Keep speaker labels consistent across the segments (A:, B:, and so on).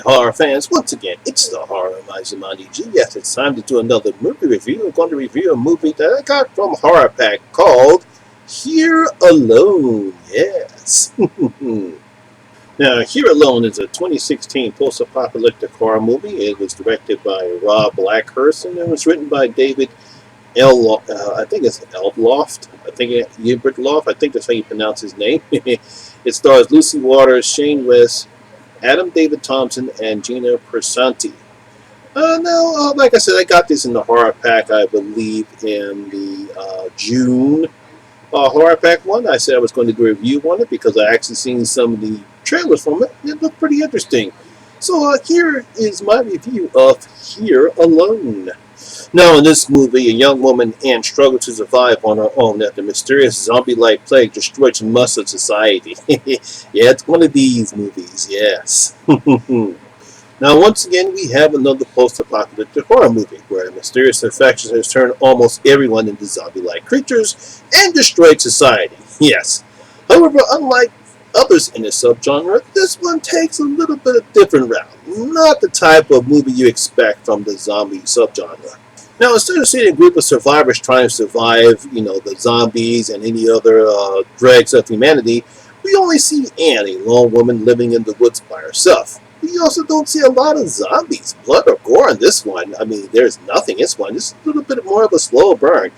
A: horror fans, once again, it's the Horror Miser Monty G. Yes, it's time to do another movie review. I'm going to review a movie that I got from Horror Pack called Here Alone. Yes. Now, Here Alone is a 2016 post-apocalyptic horror movie. It was directed by Rob Blackhurst and it was written by David I think it's Elbloft. I think that's how you pronounce his name. It stars Lucy Waters, Shane West, Adam David Thompson, and Gina Persanti. Now, like I said, I got this in the horror pack, I believe, in the June horror pack one. I said I was going to do a review on it because I actually seen some of the trailers from it. It looked pretty interesting. So here is my review of Here Alone. Now, in this movie, a young woman, Anne, struggles to survive on her own after mysterious zombie-like plague destroys much of society. Yeah, it's one of these movies, yes. Now, once again, we have another post-apocalyptic horror movie where a mysterious infection has turned almost everyone into zombie-like creatures and destroyed society. Yes. However, unlike others in this subgenre, this one takes a little bit of different route. Not the type of movie you expect from the zombie subgenre. Now, instead of seeing a group of survivors trying to survive, the zombies and any other dregs of humanity, we only see Anne, a lone woman living in the woods by herself. We also don't see a lot of zombies, blood or gore in this one. I mean, there's nothing in this one. This is a little bit more of a slow burn,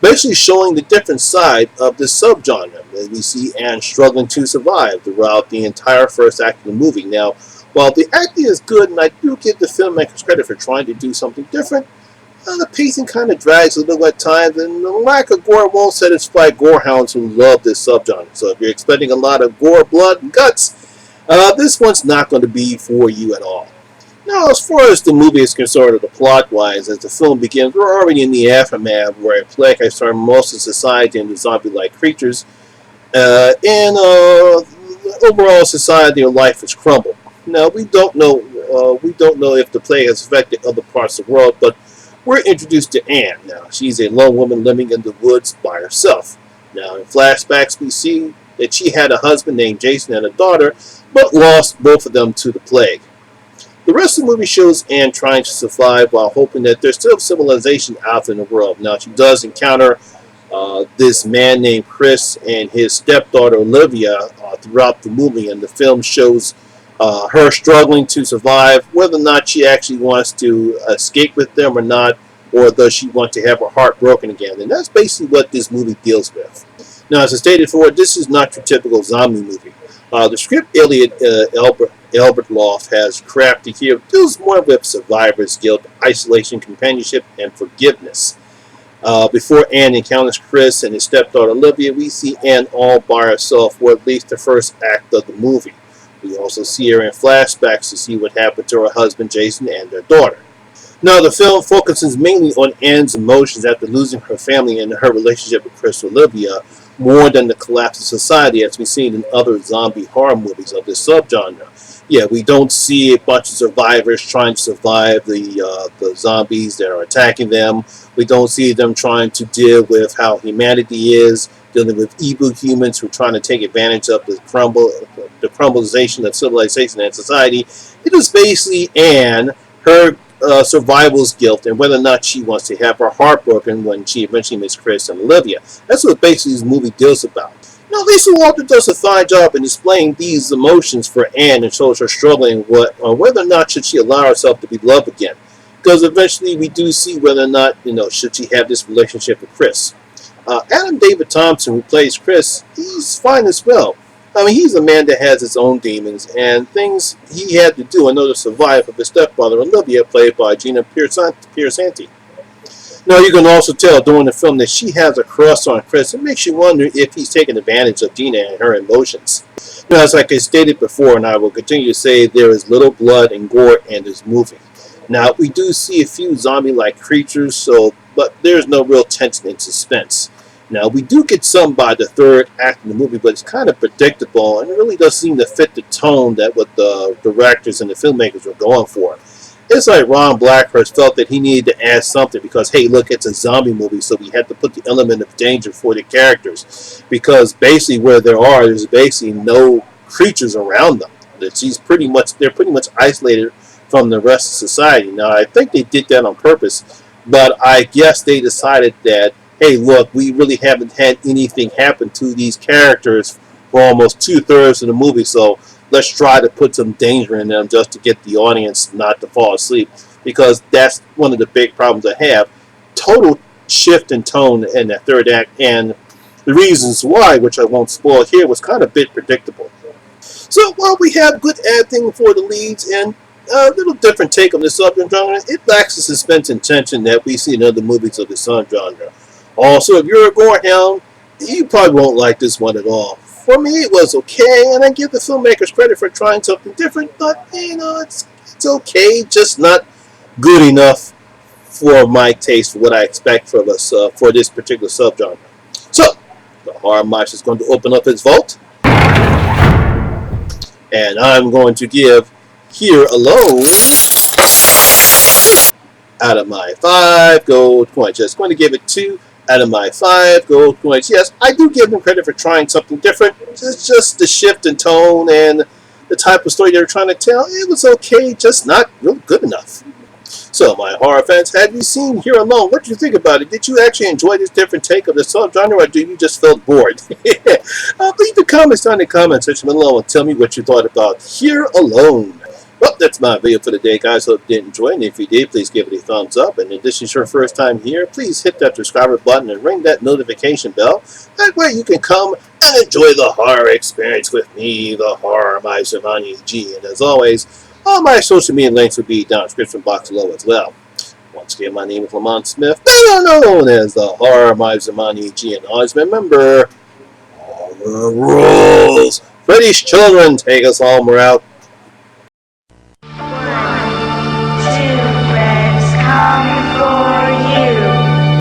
A: basically showing the different side of the subgenre. We see Anne struggling to survive throughout the entire first act of the movie. Now, while the acting is good, and I do give the filmmakers credit for trying to do something different, the pacing kind of drags a little at times, and the lack of gore won't satisfy gorehounds who love this subgenre. So if you're expecting a lot of gore, blood, and guts, this one's not going to be for you at all. Now, as far as the movie is concerned, or the plot-wise, as the film begins, we're already in the aftermath where a plague has turned most of society into zombie-like creatures, and overall society or life has crumbled. Now, we don't know if the plague has affected other parts of the world, but we're introduced to Anne. Now, she's a lone woman living in the woods by herself. Now, in flashbacks, we see that she had a husband named Jason and a daughter, but lost both of them to the plague. The rest of the movie shows Anne trying to survive while hoping that there's still civilization out in the world. Now, she does encounter this man named Chris and his stepdaughter Olivia throughout the movie, and the film shows her struggling to survive, whether or not she actually wants to escape with them or not, or does she want to have her heart broken again. And that's basically what this movie deals with. Now, as I stated before, this is not your typical zombie movie. The script Elliot Albert Loft has crafted here deals more with survivor's guilt, isolation, companionship, and forgiveness. Before Anne encounters Chris and his stepdaughter Olivia, we see Anne all by herself for at least the first act of the movie. We also see her in flashbacks to see what happened to her husband Jason and their daughter. Now, the film focuses mainly on Anne's emotions after losing her family and her relationship with Chris Olivia, more than the collapse of society as we've seen in other zombie horror movies of this subgenre. Yeah, we don't see a bunch of survivors trying to survive the zombies that are attacking them. We don't see them trying to deal with how humanity is, dealing with evil humans who are trying to take advantage of the crumbleization of civilization and society. It is basically Anne, her survival's guilt, and whether or not she wants to have her heart broken when she eventually meets Chris and Olivia. That's what basically this movie deals about. Now, Lisa Walter does a fine job in displaying these emotions for Anne and shows her struggling on whether or not should she allow herself to be loved again. Because eventually we do see whether or not, should she have this relationship with Chris. Adam David Thompson, who plays Chris, he's fine as well. I mean, he's a man that has his own demons and things he had to do in order to survive with his stepfather Olivia, played by Gina Persanti. Now, you can also tell during the film that she has a crush on Chris. It makes you wonder if he's taking advantage of Gina and her emotions. Now, as like I stated before, and I will continue to say, there is little blood and gore in this movie. Now, we do see a few zombie-like creatures, but there's no real tension and suspense. Now, we do get some by the third act of the movie, but it's kind of predictable, and it really does seem to fit the tone that what the directors and the filmmakers were going for. It's like Ron Blackhurst felt that he needed to add something because, hey, look, it's a zombie movie, so we had to put the element of danger for the characters. Because basically where there's basically no creatures around them. They're pretty much isolated from the rest of society. Now, I think they did that on purpose, but I guess they decided that, hey, look, we really haven't had anything happen to these characters for almost 2/3 of the movie, so let's try to put some danger in them just to get the audience not to fall asleep, because that's one of the big problems I have. Total shift in tone in that third act, and the reasons why, which I won't spoil here, was kind of a bit predictable. So while we have good acting for the leads and a little different take on the subgenre genre, it lacks the suspense and tension that we see in other movies of the subgenre. Also, if you're a gorehound, you probably won't like this one at all. For me, it was okay, and I give the filmmakers credit for trying something different, but, it's okay, just not good enough for my taste, for what I expect from us for this particular subgenre. So, the Horror Miser is going to open up its vault, and I'm going to give Here Alone out of my 5 gold coins. Just going to give it 2 out of my 5 gold coins. Yes, I do give them credit for trying something different. It's just the shift in tone and the type of story they're trying to tell. It was okay, just not really good enough. So, my horror fans, have you seen Here Alone? What did you think about it? Did you actually enjoy this different take of the subgenre, or do you just felt bored? Leave the comments down in the comment section below and tell me what you thought about Here Alone. Well, that's my video for today, guys. Hope you did enjoy it. And if you did, please give it a thumbs up. And if this is your first time here, please hit that subscribe button and ring that notification bell. That way you can come and enjoy the horror experience with me, the Horror Miser Monty G. And as always, all my social media links will be down in the description box below as well. Once again, my name is Lamont Smith, better known as the Horror Miser Monty G. And always remember, horror rules. British children, take us home. We're out.